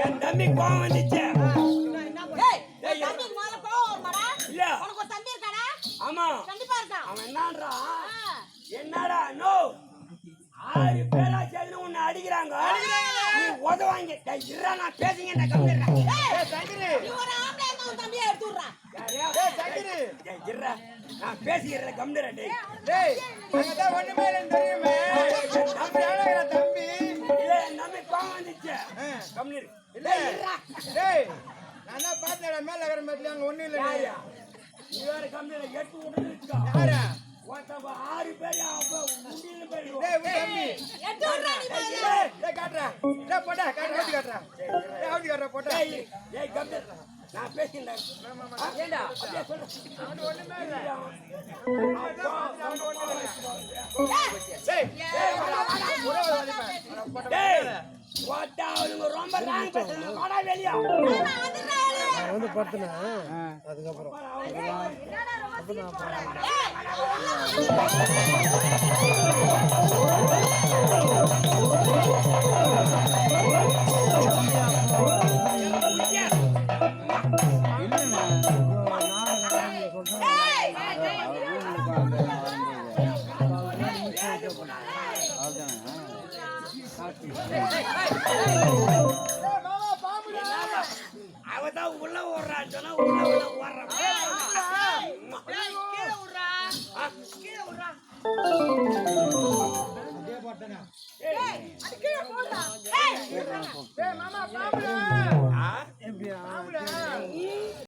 என் தம்பி கோவம் வந்துச்சு. ஆமா அவன் என்னடா நோ 6 பேரா சேர்ந்து உன்னை அடிக்கிறாங்க. நீ உதவாங்க இருறா நான் பேசுங்க நான் பேசிக்கிறேன் கம்மிடுறா. ஒண்ணுமே தெரியுமே தம்பி இல்ல என் தம்பி கோவம் வந்துச்சு. கம்மிடு நான் தான் பார்த்தேன் மேல இருக்கிற மாதிரி அங்க ஒண்ணும் இல்லை. நீ வேற கம்மியில 8 விட்டு 6 பேர் நான் பேசுகிறேன். ரொம்ப வெளியா வந்து படுத்துனா அதுக்கப்புறம் அவதான் உள்ள ஓடுறான்னு சொன்னா உள்ள ஓடுறான்.